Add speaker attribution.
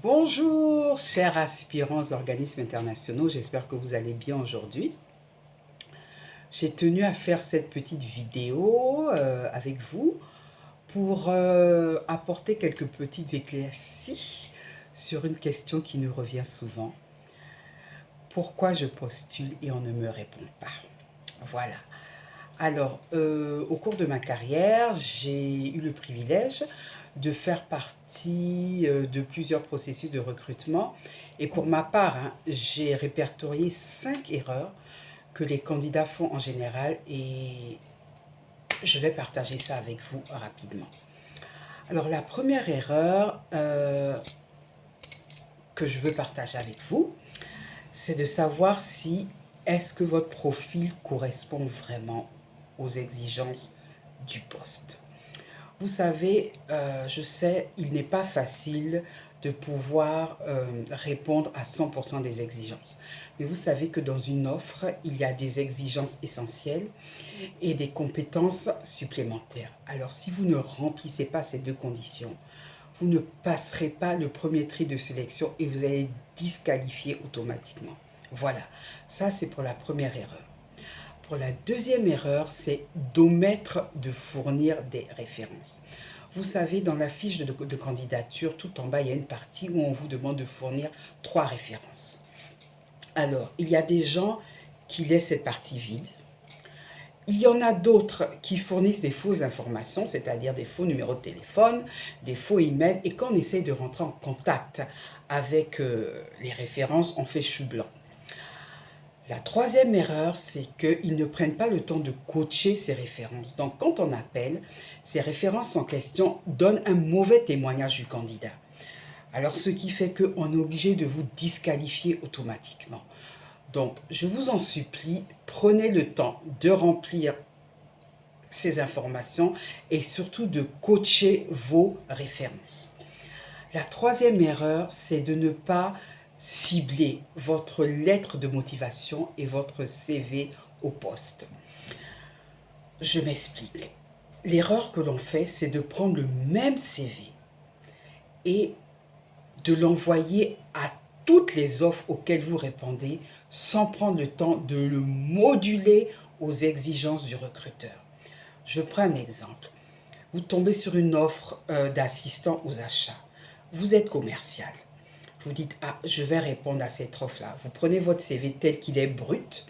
Speaker 1: Bonjour, chers aspirants aux organismes internationaux, j'espère que vous allez bien aujourd'hui. J'ai tenu à faire cette petite vidéo avec vous pour apporter quelques petites éclaircies sur une question qui nous revient souvent. Pourquoi je postule et on ne me répond pas? Voilà. Alors, au cours de ma carrière, j'ai eu le privilège de faire partie de plusieurs processus de recrutement. Et pour ma part, hein, j'ai répertorié 5 erreurs que les candidats font en général et je vais partager ça avec vous rapidement. Alors, la première erreur que je veux partager avec vous, c'est de savoir si est-ce que votre profil correspond vraiment aux exigences du poste. Vous savez, je sais, il n'est pas facile de pouvoir répondre à 100% des exigences. Mais vous savez que dans une offre, il y a des exigences essentielles et des compétences supplémentaires. Alors, si vous ne remplissez pas ces deux conditions, vous ne passerez pas le premier tri de sélection et vous allez disqualifier automatiquement. Voilà, ça c'est pour la première erreur. Pour la deuxième erreur, c'est d'omettre de fournir des références. Vous savez, dans la fiche de candidature, tout en bas, il y a une partie où on vous demande de fournir 3 références. Alors, il y a des gens qui laissent cette partie vide. Il y en a d'autres qui fournissent des fausses informations, c'est-à-dire des faux numéros de téléphone, des faux emails, et quand on essaye de rentrer en contact avec les références, on fait chou blanc. La troisième erreur, c'est qu'ils ne prennent pas le temps de coacher ces références. Donc, quand on appelle, ces références en question donnent un mauvais témoignage du candidat. Alors, ce qui fait qu'on est obligé de vous disqualifier automatiquement. Donc, je vous en supplie, prenez le temps de remplir ces informations et surtout de coacher vos références. La troisième erreur, c'est de ne pas cibler votre lettre de motivation et votre CV au poste. Je m'explique. L'erreur que l'on fait, c'est de prendre le même CV et de l'envoyer à toutes les offres auxquelles vous répondez sans prendre le temps de le moduler aux exigences du recruteur. Je prends un exemple. Vous tombez sur une offre d'assistant aux achats. Vous êtes commercial. Vous dites, ah, je vais répondre à cette offre-là. Vous prenez votre CV tel qu'il est brut,